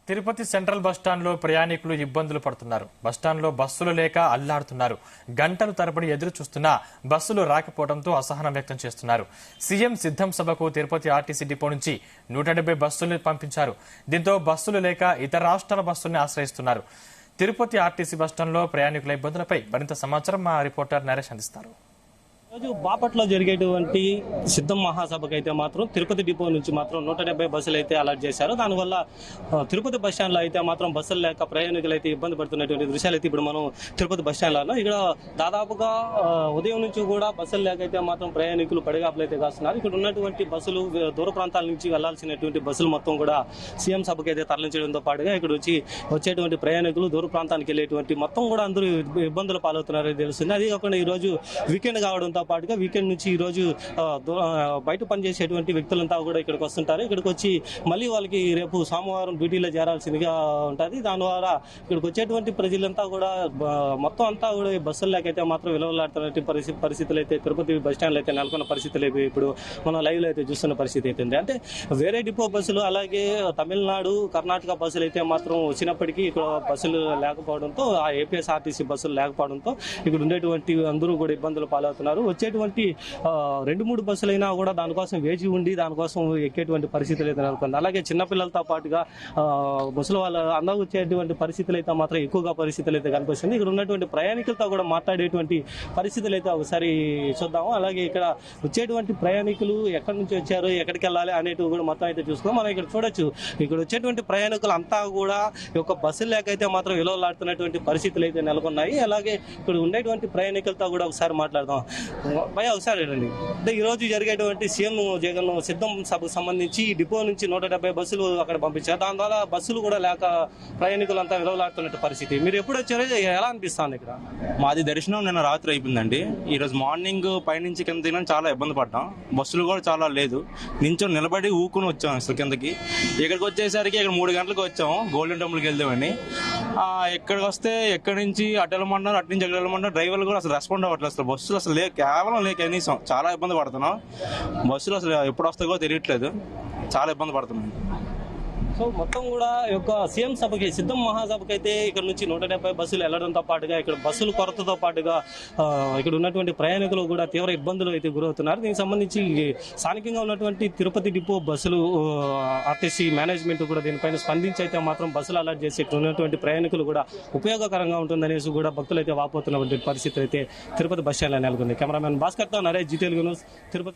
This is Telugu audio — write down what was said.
తిరుపతి సెంట్రల్ బస్టాండ్లో ప్రయాణికులు ఇబ్బందులు పడుతున్నారు. బస్టాండ్లో బస్సులు లేక అల్లాడుతున్నారు. గంటలు తరబడి ఎదురు చూస్తున్నా బస్సులు రాకపోవడంతో అసహనం వ్యక్తం చేస్తున్నారు. సీఎం సిద్ధం సభకు తిరుపతి ఆర్టీసీ డిపో నుంచి 170 బస్సులు పంపించారు. దీంతో బస్సులు లేక ఇతర రాష్ట్రాల బస్సుల్ని ఆశ్రయిస్తున్నారు. తిరుపతి ఆర్టీసీ బస్టాండ్లో ప్రయాణికుల ఇబ్బందులపై మరింత సమాచారం మా రిపోర్టర్ నరేష్ అందిస్తారు. రోజు బాపట్లో జరిగేటువంటి సిద్ధం మహాసభకు అయితే మాత్రం తిరుపతి డిపో నుంచి మాత్రం 170 బస్సులు అయితే అలాట్ చేశారు. దానివల్ల తిరుపతి బస్ స్టాండ్ లో అయితే మాత్రం బస్సులు లేక ప్రయాణికులు అయితే ఇబ్బంది పడుతున్నటువంటి దృశ్యాలు అయితే ఇప్పుడు మనం తిరుపతి బస్ స్టాండ్ లో ఇక్కడ దాదాపుగా ఉదయం నుంచి కూడా బస్సులు లేక అయితే మాత్రం ప్రయాణికులు పడిగాపులు అయితే కాస్తున్నారు. ఇక్కడ ఉన్నటువంటి బస్సులు దూర ప్రాంతాల నుంచి వెళ్లాల్సినటువంటి బస్సులు మొత్తం కూడా సీఎం సభకు అయితే తరలించడంతో పాటుగా ఇక్కడ వచ్చేటువంటి ప్రయాణికులు దూర ప్రాంతానికి వెళ్ళేటువంటి మొత్తం కూడా అందరూ ఇబ్బందులు పాలవుతున్నారని తెలుస్తుంది. అదే కాకుండా ఈ రోజు వీకెండ్ కావడంతో పాటుగా వీకెండ్ నుంచి ఈ రోజు బయట పనిచేసేటువంటి వ్యక్తులంతా కూడా ఇక్కడికి వస్తుంటారు. ఇక్కడికి వచ్చి మళ్ళీ వాళ్ళకి రేపు సోమవారం డ్యూటీలో చేరాల్సిందిగా ఉంటుంది. దాని ద్వారా ఇక్కడికి వచ్చేటువంటి ప్రజలంతా కూడా మొత్తం అంతా కూడా బస్సులు లేకైతే మాత్రం విలువలాడుతున్న పరిస్థితులు అయితే తిరుపతి బస్ స్టాండ్లో అయితే నెలకొన్న పరిస్థితులు ఇప్పుడు మనం లైవ్ లో అయితే చూస్తున్న పరిస్థితి అయితే ఉంది. అంటే వేరే డిపో బస్సులు అలాగే తమిళనాడు కర్ణాటక బస్సులు అయితే మాత్రం వచ్చినప్పటికీ ఇక్కడ బస్సులు లేకపోవడంతో ఆ ఏపీఎస్ఆర్టీసీ బస్సులు లేకపోవడంతో ఇక్కడ ఉండేటువంటి అందరూ కూడా ఇబ్బందులు పాలవుతున్నారు. వచ్చేటువంటి 2-3 బస్సులైనా కూడా దానికోసం వేచి ఉండి దానికోసం ఎక్కేటువంటి పరిస్థితులు అయితే నెలకొంది. అలాగే చిన్నపిల్లలతో పాటుగా బస్సుల వాళ్ళ అందరూ వచ్చేటువంటి పరిస్థితులు అయితే మాత్రం ఎక్కువగా పరిస్థితులు అయితే కనిపిస్తుంది. ఇక్కడ ఉన్నటువంటి ప్రయాణికులతో కూడా మాట్లాడేటువంటి పరిస్థితులు అయితే ఒకసారి చూద్దాము. అలాగే ఇక్కడ వచ్చేటువంటి ప్రయాణికులు ఎక్కడి నుంచి వచ్చారు, ఎక్కడికి వెళ్ళాలి అనేటివి కూడా మొత్తం అయితే చూసుకున్నాం. మనం ఇక్కడ చూడొచ్చు, ఇక్కడ వచ్చేటువంటి ప్రయాణికులు అంతా కూడా ఒక బస్సులు లేకైతే మాత్రం విలువలాడుతున్నటువంటి పరిస్థితులు అయితే నెలకొన్నాయి. అలాగే ఇక్కడ ఉండేటువంటి ప్రయాణికులతో కూడా ఒకసారి మాట్లాడదాం. భయ ఒకసారి రండి. అంటే ఈ రోజు జరిగేటువంటి సీఎం జగన్ సిద్ధం సభకు సంబంధించి డిపో నుంచి 170 బస్సులు అక్కడ పంపించారు. దాని ద్వారా బస్సులు కూడా లేక ప్రయాణికులంతా విలువలాడుతున్న పరిస్థితి. మీరు ఎప్పుడు వచ్చారో ఎలా అనిపిస్తుంది? ఇక్కడ మాది దర్శనం నిన్న రాత్రి అయిపోయిందండి. ఈ రోజు మార్నింగ్ పైనుంచి కింద దిగిన చాలా ఇబ్బంది పడ్డాం. బస్సులు కూడా చాలా లేదు. నించో నిలబడి ఊకుని వచ్చాం అసలు కిందకి. ఇక్కడికి వచ్చేసరికి ఇక్కడ 3 గంటలకు వచ్చాము గోల్డెన్ టెంపుల్కి వెళ్దామని. ఇక్కడికి వస్తే ఎక్కడి నుంచి అటు వెళ్ళమంటున్నారు, అటు నుంచి అటు వెళ్ళమంటున్నారు. డ్రైవర్లు కూడా అసలు రెస్పాండ్ అవ్వట్లేదు. అసలు బస్సులు అసలు కేవలం కనీసం చాలా ఇబ్బంది పడుతున్నాం. బస్సులు అసలు ఎప్పుడు వస్తాయో తెలియట్లేదు. చాలా ఇబ్బంది పడుతున్నాం. సో మొత్తం కూడా యొక్క సీఎం సభకి సిద్ధం మహాసభకి అయితే ఇక్కడ నుంచి 170 బస్సులు వెళ్లడంతో పాటుగా ఇక్కడ బస్సుల కొరతతో పాటుగా ఇక్కడ ఉన్నటువంటి ప్రయాణికులు కూడా తీవ్ర ఇబ్బందులు అయితే గురవుతున్నారు. దీనికి సంబంధించి స్థానికంగా ఉన్నటువంటి తిరుపతి డిపో బస్సులు ఆర్టీసీ మేనేజ్మెంట్ కూడా దీనిపైన స్పందించి అయితే మాత్రం బస్సులు అలాట్ చేసి ఇక్కడ ఉన్నటువంటి ప్రయాణికులు కూడా ఉపయోగకరంగా ఉంటుందనేసి కూడా భక్తులు అయితే వాపోతున్నటువంటి పరిస్థితి అయితే తిరుపతి బస్ స్టాండ్లో నెలకొంది. కెమెరామెన్ భాస్కర్తో నరేష్, జీ తెలుగు న్యూస్, తిరుపతి.